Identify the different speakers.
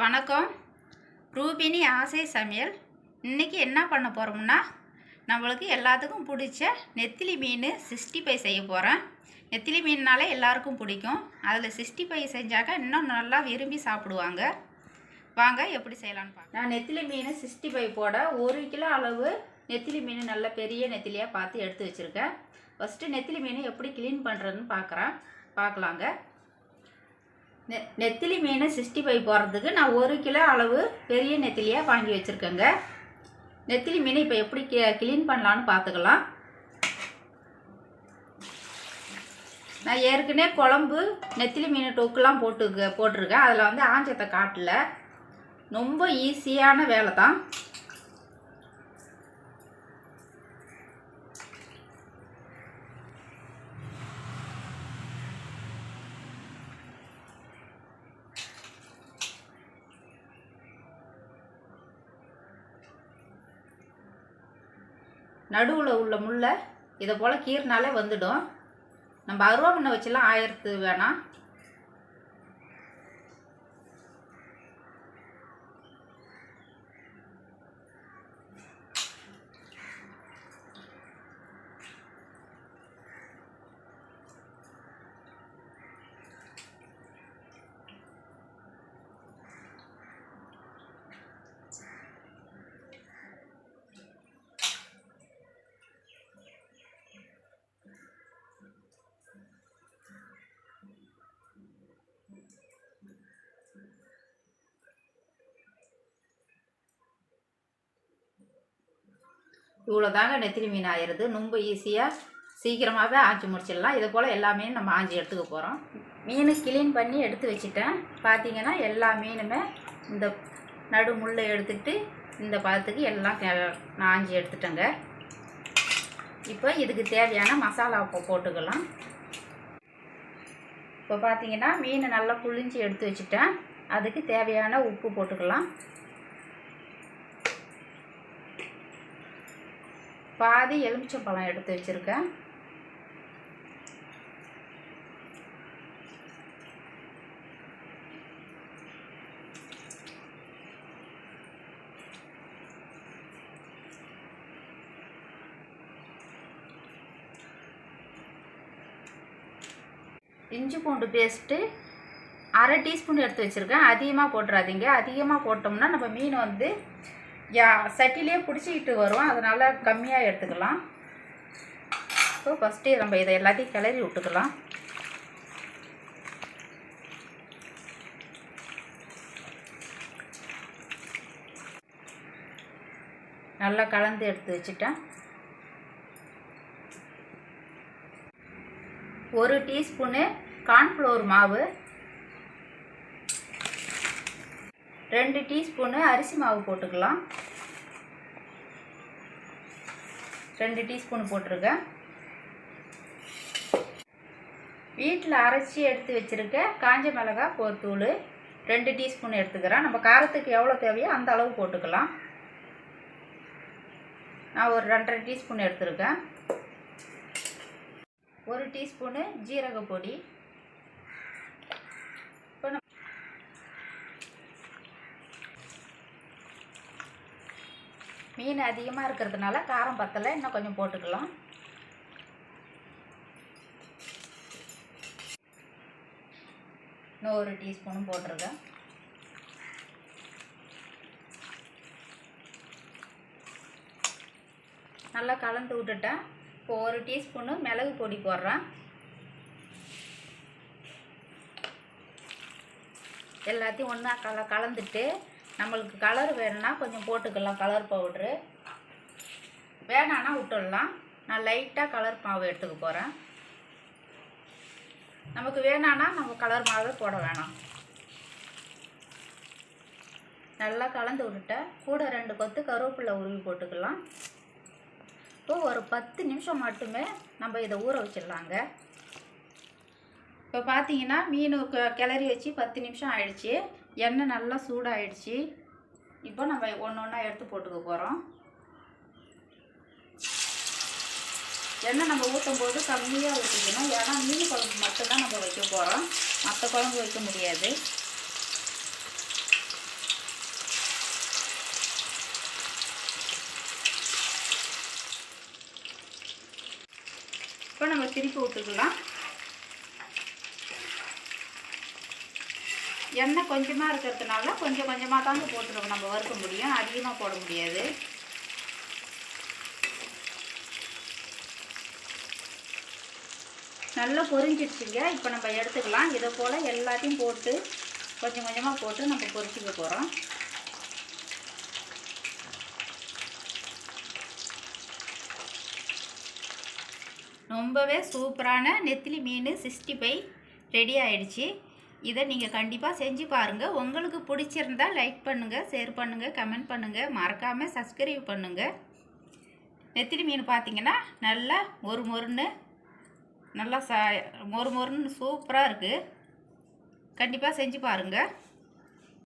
Speaker 1: வணக்கம். ரூபினி ஆசை சமையல். இன்றைக்கி என்ன பண்ண போகிறோம்னா, நம்மளுக்கு எல்லாத்துக்கும் பிடிச்ச நெத்திலி மீன் 65 செய்ய போகிறேன். நெத்திலி மீன்னாலே எல்லாருக்கும் பிடிக்கும். அதில் 65 செஞ்சாக்க இன்னும் நல்லா விரும்பி சாப்பிடுவாங்க. வாங்க எப்படி செய்யலான்னு பார்க்கலாம். நான் நெத்திலி மீன் 65 போட 1 கிலோ அளவு நெத்திலி மீன் நல்ல பெரிய நெத்திலியாக பார்த்து எடுத்து வச்சுருக்கேன். ஃபஸ்ட்டு நெத்திலி மீன் எப்படி க்ளீன் பண்ணுறதுன்னு பார்க்கலாங்க. நெத்திலி மீன் 65 போடுறதுக்கு நான் 1 கிலோ அளவு பெரிய நெத்திலியாக வாங்கி வச்சுருக்கேங்க. நெத்திலி மீன் இப்போ எப்படி க்ளீன் பண்ணலான்னு பார்த்துக்கலாம். நான் ஏற்கனவே குழம்பு நெத்திலி மீன் டொக்குலாம் போட்டிருக்கேன். அதில் வந்து ஆஞ்சத்தை காட்டல. ரொம்ப ஈஸியான வேலை தான். நடுவில் உள்ள முள்ளை இதை போல் கீறினாலே வந்துடும். நம்ம அருவாமனை வச்சுலாம் ஆயிரத்து வேணாம். இவ்வளோ தாங்க நெத்திலி மீன் ஆயிடுது. ரொம்ப ஈஸியாக சீக்கிரமாகவே ஆஞ்சி முடிச்சிடலாம். இதை போல் எல்லா மீனும் நம்ம ஆஞ்சி எடுத்துக்க போகிறோம். மீன் க்ளீன் பண்ணி எடுத்து வச்சுட்டேன். பார்த்தீங்கன்னா எல்லா மீனுமே இந்த நடு முள்ளை எடுத்துகிட்டு இந்த பதத்துக்கு எல்லாம் நான் ஆஞ்சி எடுத்துட்டேங்க. இப்போ இதுக்கு தேவையான மசாலா போட்டுக்கலாம். இப்போ பார்த்தீங்கன்னா மீனை நல்லா புழிஞ்சி எடுத்து வச்சுட்டேன். அதுக்கு தேவையான உப்பு போட்டுக்கலாம். பாதி எலுமிச்சம்பழம் எடுத்து வச்சுருக்கேன். இஞ்சி பூண்டு பேஸ்ட்டு 1/2 டீஸ்பூன் எடுத்து வச்சுருக்கேன். அதிகமாக போட்டுறாதீங்க. அதிகமாக போட்டோம்னா நம்ம மீன் வந்து சட்டிலே பிடிச்சிக்கிட்டு வரும். அதனால் கம்மியாக எடுத்துக்கலாம். ஸோ ஃபஸ்ட்டு நம்ம இதை எல்லாத்தையும் கிளறி விட்டுக்கலாம். நல்லா கலந்து எடுத்து வச்சுட்டேன். 1 டீஸ்பூனு கார்ன்ஃப்ளவர் மாவு, 2 டீஸ்பூனு அரிசி மாவு போட்டுக்கலாம். 2 டீஸ்பூன் போட்டிருக்கேன். வீட்டில் அரைச்சி எடுத்து வச்சுருக்க காஞ்ச மிளகாய் தூள் 2 டீஸ்பூன் எடுத்துக்கிறேன். நம்ம காரத்துக்கு எவ்வளோ தேவையோ அந்த அளவு போட்டுக்கலாம். நான் ஒரு 2.5 டீஸ்பூன் எடுத்துருக்கேன். 1 டீஸ்பூனு ஜீரக பொடி. மீன் அதிகமாக இருக்கிறதுனால காரம் பத்தலை, இன்னும் கொஞ்சம் போட்டுக்கலாம். இன்னும் 1 டீஸ்பூனும் போட்டிருக்கேன். நல்லா கலந்து விட்டுட்டேன். இப்போ 1 டீஸ்பூனு மிளகு பொடி போடுறேன். எல்லாத்தையும் ஒன்றா கலந்துட்டு நம்மளுக்கு கலர் வேணும்னா கொஞ்சம் போட்டுக்கலாம். கலர் பவுட்ரு வேணான்னா விட்டுடலாம். நான் லைட்டாக கலர் மாவு எடுத்துக்க போகிறேன். நமக்கு வேணான்னா நம்ம கலர் மாவே போட வேணாம். நல்லா கலந்து விட்டுட்டேன். கூட 2 கொத்து கருவேப்பிலை உருவி போட்டுக்கலாம். இப்போ ஒரு 10 நிமிஷம் மட்டுமே நம்ம இதை ஊற வச்சிடலாங்க. இப்போ பார்த்தீங்கன்னா மீன் கிளறி வச்சு 10 நிமிஷம் ஆயிடுச்சு. எண்ணெய் நல்லா சூடாகிடுச்சு. இப்போ நம்ம ஒன்றா எடுத்து போட்டுக்க போகிறோம். எண்ணெய் நம்ம ஊற்றும் போது கம்மியாக ஊற்றிக்கணும். ஏன்னா மீன் குழம்பு மட்டும்தான் நம்ம வைக்க போகிறோம். மற்ற குழம்பு வைக்க முடியாது. திருப்பி விட்டுக்கலாம். எண்ணெய் கொஞ்சமாக இருக்கிறதுனால கொஞ்சம் கொஞ்சமாக தாங்க போட்டு நம்ம வறுக்க முடியும், அதிகமாக போட முடியாது. நல்லா பொரிஞ்சிடுச்சுங்க. இப்போ நம்ம எடுத்துக்கலாம். இதை போல் எல்லாத்தையும் போட்டு கொஞ்சம் கொஞ்சமாக போட்டு நம்ம பொரிச்சிக்க போகிறோம். ரொம்பவே சூப்பரான நெத்திலி மீன் 65 ரெடி ஆயிடுச்சு. இதை நீங்கள் கண்டிப்பாக செஞ்சு பாருங்கள். உங்களுக்கு பிடிச்சிருந்தா லைக் பண்ணுங்கள், ஷேர் பண்ணுங்கள், கமெண்ட் பண்ணுங்கள், மறக்காமல் சப்ஸ்கிரைப் பண்ணுங்கள். நெத்திலி மீன் பார்த்திங்கன்னா நல்லா மொறுன்னு நல்லா மொறுன்னு சூப்பராக இருக்குது. கண்டிப்பாக செஞ்சு பாருங்கள்.